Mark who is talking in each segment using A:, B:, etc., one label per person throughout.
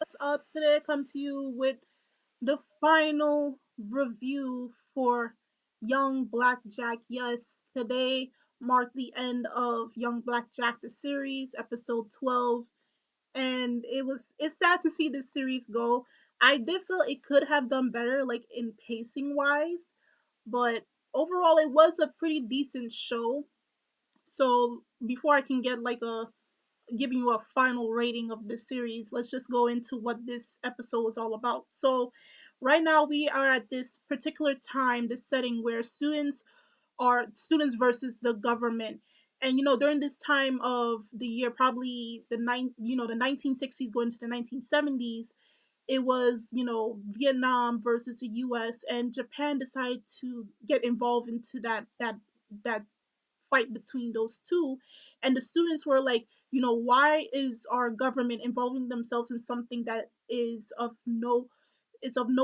A: Today I come to you with the final review for Young Blackjack. Yes, today marked the end of Young Blackjack the series, episode 12, and it's sad to see this series go. I did feel it could have done better, like in pacing wise, but overall it was a pretty decent show. So before I can get like a giving you a final rating of this series, let's just go into what this episode is all about. So, right now we are at this particular time, this setting where students are students versus the government. And during this time of the year, probably the 1960s going to the 1970s, it was Vietnam versus the U.S. and Japan decided to get involved into that fight between those two. And the students were like, why is our government involving themselves in something that is of no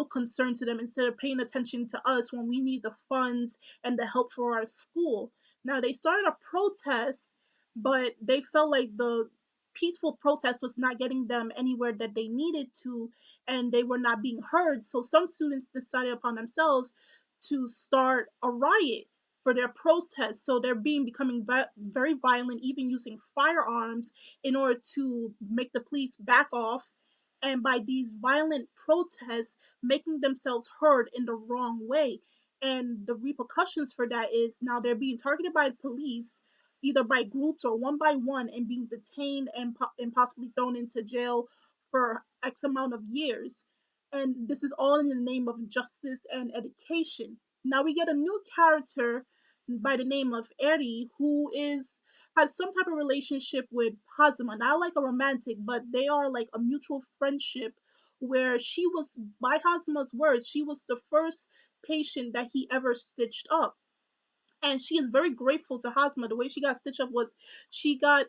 A: concern to them, instead of paying attention to us when we need the funds and the help for our school. Now they started a protest, but they felt like the peaceful protest was not getting them anywhere that they needed to, and they were not being heard. So some students decided upon themselves to start a riot for their protests. So they're becoming very violent, even using firearms in order to make the police back off. And by these violent protests, making themselves heard in the wrong way. And the repercussions for that is now they're being targeted by the police, either by groups or one by one, and being detained and possibly thrown into jail for X amount of years. And this is all in the name of justice and education. Now we get a new character by the name of Eri, who is has some type of relationship with Hazuma. Not like a romantic, but they are like a mutual friendship, where she was, by Hazuma's words, she was the first patient that he ever stitched up. And she is very grateful to Hazma. The way she got stitched up was she got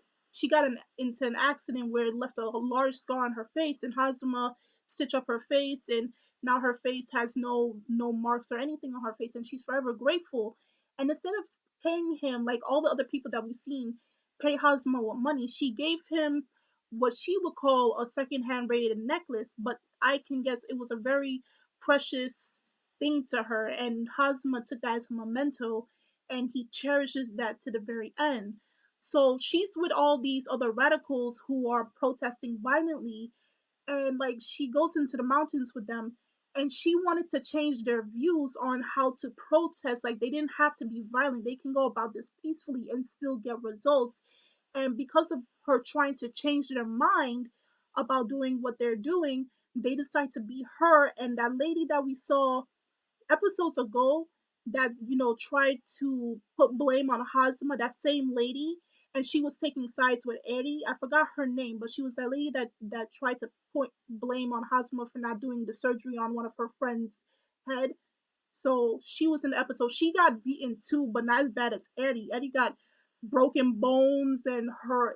A: into an accident where it left a large scar on her face, and Hazma stitched up her face, and now her face has no marks or anything on her face, and she's forever grateful. And instead of paying him like all the other people that we've seen pay Hazma with money, she gave him what she would call a second-hand rated necklace, but I can guess it was a very precious thing to her, and Hazma took that as a memento, and he cherishes that to the very end. So she's with all these other radicals who are protesting violently, and like she goes into the mountains with them, and she wanted to change their views on how to protest. Like they didn't have to be violent, they can go about this peacefully and still get results. And because of her trying to change their mind about doing what they're doing, they decide to be her and that lady that we saw episodes ago that tried to put blame on Hazma, that same lady, and she was taking sides with Eddie. I forgot her name, but she was that lady that tried to point blame on Hazma for not doing the surgery on one of her friends' head. So she was in the episode. She got beaten too, but not as bad as Eddie. Eddie got broken bones, and her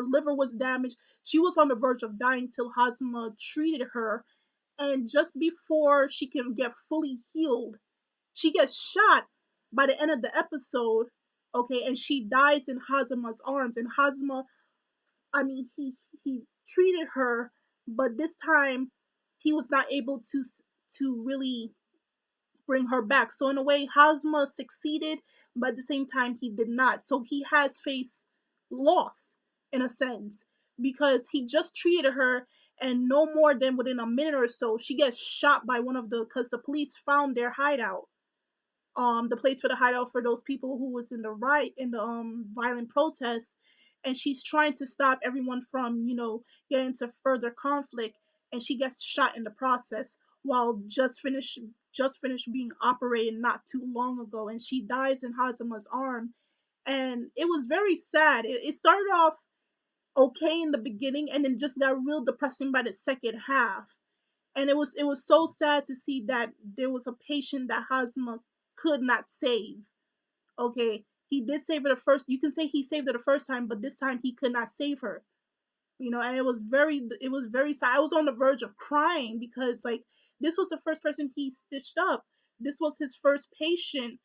A: liver was damaged. She was on the verge of dying till Hazma treated her, and just before she can get fully healed, she gets shot by the end of the episode. Okay, and she dies in Hazuma's arms. And Hazuma, I mean, he treated her, but this time he was not able to really bring her back. So in a way, Hazma succeeded, but at the same time, he did not. So he has faced loss in a sense, because he just treated her, and no more than within a minute or so, she gets shot by one of because the police found their hideout, the place for the hideout for those people who was in the violent protests, and she's trying to stop everyone from getting into further conflict, and she gets shot in the process while just finished being operated not too long ago, and she dies in Hazuma's arm. And it was very sad. It started off okay in the beginning, and then just got real depressing by the second half. And it was so sad to see that there was a patient that Hazma could not save. Okay, he did save her the first. You can say he saved her the first time, but this time he could not save her. And it was very sad. I was on the verge of crying, because like this was the first person he stitched up. This was his first patient,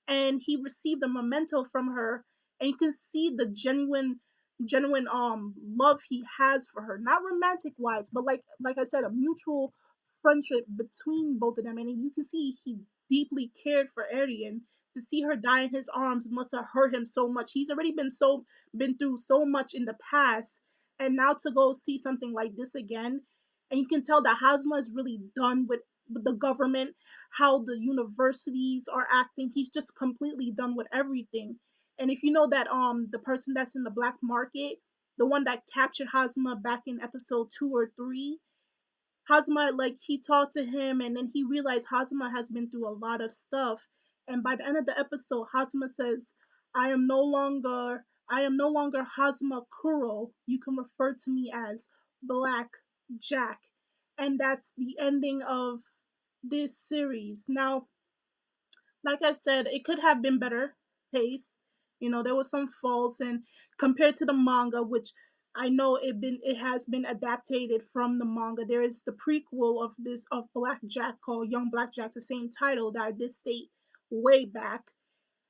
A: and he received a memento from her, and you can see the genuine genuine love he has for her, not romantic wise, but like I said, a mutual friendship between both of them. And you can see he deeply cared for Eddie, and to see her die in his arms must have hurt him so much. He's already been through so much in the past, and now to go see something like this again, and you can tell that Hazma is really done with the government, how the universities are acting. He's just completely done with everything. And if you know that the person that's in the black market, the one that captured Hazma back in episode 2 or 3, Hazma, like, he talked to him, and then he realized Hazma has been through a lot of stuff. And by the end of the episode, Hazma says, I am no longer Hazma Kuro. You can refer to me as Black Jack." And that's the ending of this series. Now, like I said, it could have been better paced. You know, there was some faults, and compared to the manga, which I know it has been adapted from the manga. There is the prequel of Black Jack called Young Black Jack, the same title that I did state way back,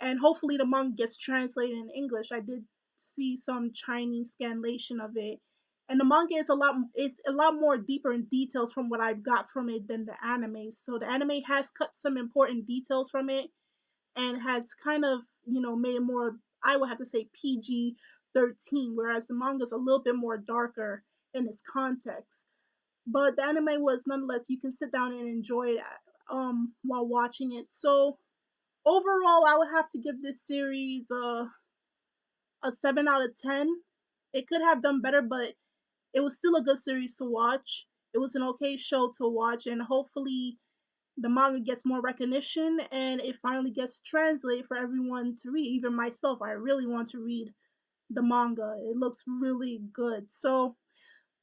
A: and hopefully the manga gets translated in English. I did see some Chinese scanlation of it, and the manga is a lot more deeper in details from what I've got from it than the anime. So the anime has cut some important details from it and has kind of, made it more, I would have to say, PG-13, whereas the manga is a little bit more darker in its context. But the anime was, nonetheless, you can sit down and enjoy it while watching it. So overall, I would have to give this series a 7 out of 10. It could have done better, but it was still a good series to watch. It was an okay show to watch, and hopefully the manga gets more recognition and it finally gets translated for everyone to read. Even myself, I really want to read the manga. It looks really good. So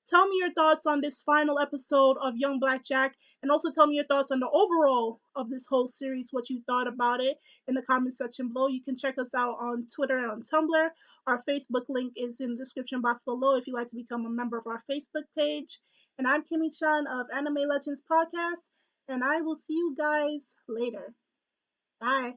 A: tell me your thoughts on this final episode of Young Black Jack, and also tell me your thoughts on the overall of this whole series, what you thought about it in the comment section below. You can check us out on Twitter and on Tumblr. Our Facebook link is in the description box below if you'd like to become a member of our Facebook page. And I'm Kimmy Chan of Anime Legends Podcast, and I will see you guys later. Bye.